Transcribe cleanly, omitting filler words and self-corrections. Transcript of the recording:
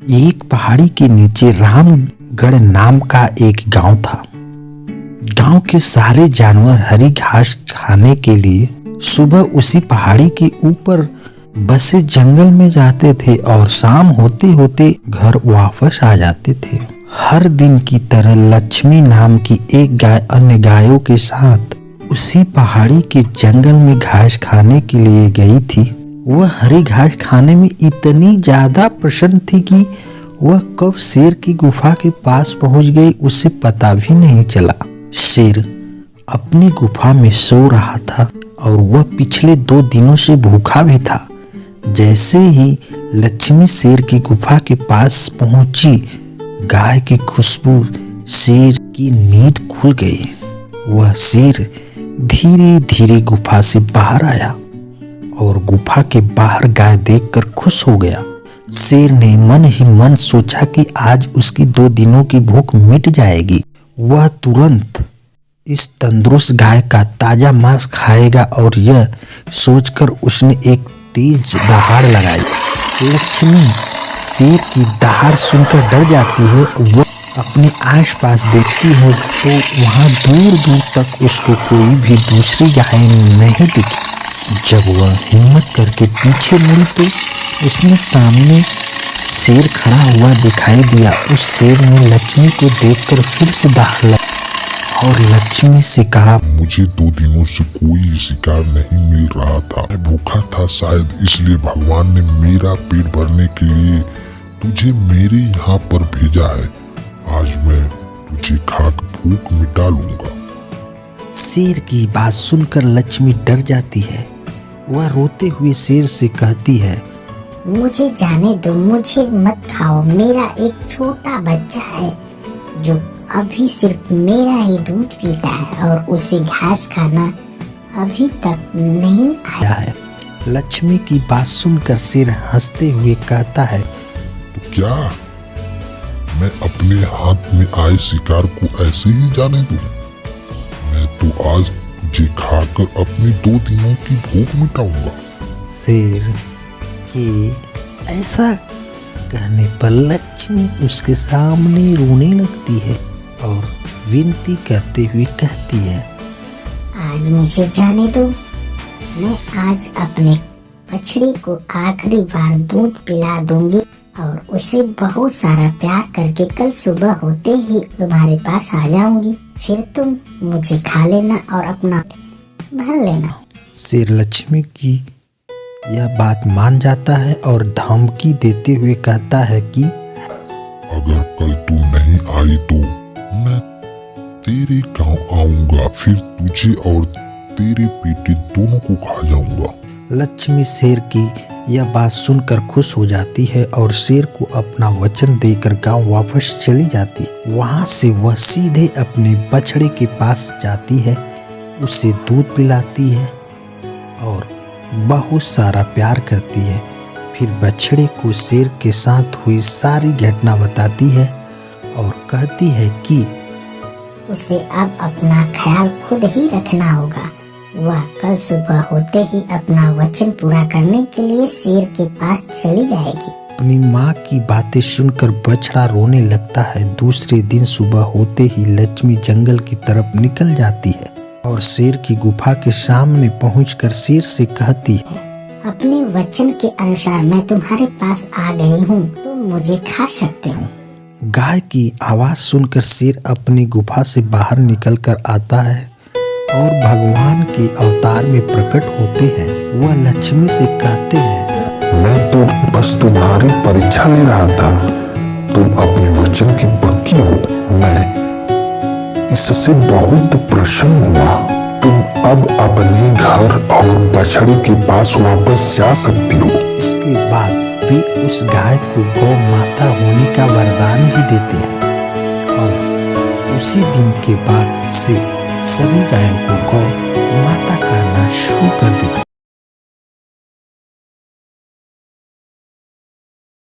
एक पहाड़ी के नीचे रामगढ़ नाम का एक गांव था। गांव के सारे जानवर हरी घास खाने के लिए सुबह उसी पहाड़ी के ऊपर बसे जंगल में जाते थे और शाम होते होते घर वापस आ जाते थे। हर दिन की तरह लक्ष्मी नाम की एक गाय अन्य गायों के साथ उसी पहाड़ी के जंगल में घास खाने के लिए गई थी। वह हरी घास खाने में इतनी ज्यादा प्रसन्न थी कि वह कब शेर की गुफा के पास पहुंच गई उसे पता भी नहीं चला। शेर अपनी गुफा में सो रहा था और वह पिछले 2 दिनों से भूखा भी था। जैसे ही लक्ष्मी शेर की गुफा के पास पहुंची, गाय की खुशबू शेर की नींद खुल गई। वह शेर धीरे धीरे गुफा से बाहर आया और गुफा के बाहर गाय देखकर खुश हो गया। शेर ने मन ही मन सोचा कि आज उसकी 2 दिनों की भूख मिट जाएगी। वह तुरंत इस तंदुरुस्त गाय का ताजा मांस खाएगा और यह सोचकर उसने एक तेज दहाड़ लगाई। लक्ष्मी शेर की दहाड़ सुनकर डर जाती है। वह अपने आसपास देखती है तो वहां दूर दूर तक उसको कोई भी दूसरी गाय नहीं दिखी। जब वह हिम्मत करके पीछे मुड़ी तो उसने सामने शेर खड़ा हुआ दिखाई दिया। उस शेर ने लक्ष्मी को देखकर फिर से दहाड़ लगाई और लक्ष्मी से कहा, मुझे 2 दिनों से कोई शिकार नहीं मिल रहा था। मैं भूखा था, शायद इसलिए भगवान ने मेरा पेट भरने के लिए तुझे मेरे यहाँ पर भेजा है। आज मैं तुझे खाकर भूख मिटा लूंगा। शेर की बात सुनकर लक्ष्मी डर जाती है। वह रोते हुए शेर से कहती है, मुझे जाने दो, मुझे मत खाओ। मेरा एक छोटा बच्चा है जो अभी सिर्फ मेरा ही दूध पीता है और उसे घास खाना अभी तक नहीं आया है। लक्ष्मी की बात सुनकर शेर हंसते हुए कहता है, तो क्या मैं अपने हाथ में आए शिकार को ऐसे ही जाने दूं? मैं तो आज तुझे खाकर अपनी 2 दिनों की भूख मिटाऊंगा। शेर के ऐसा कहने पर लक्ष्मी उसके सामने रोने लगती है और विनती करते हुए कहती है, आज मुझे जाने दो। मैं आज अपने बछड़ी को आखिरी बार दूध पिला दूंगी और उसे बहुत सारा प्यार करके कल सुबह होते ही तुम्हारे पास आ जाऊंगी। फिर तुम मुझे खा लेना और अपना भर लेना। शेर लक्ष्मी की यह बात मान जाता है और धमकी देते हुए कहता है कि अगर कल तू नहीं आई तो मैं तेरे गांव आऊंगा, फिर तुझे और तेरे बेटे दोनों को खा जाऊंगा। लक्ष्मी शेर की यह बात सुनकर खुश हो जाती है और शेर को अपना वचन देकर गांव वापस चली जाती। वहां से वह सीधे अपने बछड़े के पास जाती है, उसे दूध पिलाती है और बहुत सारा प्यार करती है। फिर बछड़े को शेर के साथ हुई सारी घटना बताती है और कहती है कि उसे अब अपना ख्याल खुद ही रखना होगा। वह कल सुबह होते ही अपना वचन पूरा करने के लिए शेर के पास चली जाएगी। अपनी माँ की बातें सुनकर बछड़ा रोने लगता है। दूसरे दिन सुबह होते ही लक्ष्मी जंगल की तरफ निकल जाती है और शेर की गुफा के सामने पहुंचकर शेर से कहती है, अपने वचन के अनुसार मैं तुम्हारे पास आ गई हूँ, तुम मुझे खा सकते हो। गाय की आवाज सुनकर शेर अपनी गुफा से बाहर निकलकर आता है और भगवान के अवतार में प्रकट होते हैं। वह लक्ष्मी से कहते हैं, मैं तो बस तुम्हारी परीक्षा ले रहा था। तुम अपने वचन की पक्की हो। मैं इससे बहुत प्रसन्न हुआ। तुम अब अपने घर और बछड़ी के पास वापस जा सकती हो। इसके बाद वे उस गाय को गौ माता होने का वरदान भी देते हैं और उसी दिन के बाद से सभी गायों को गौ माता कहना शुरू कर देते हैं।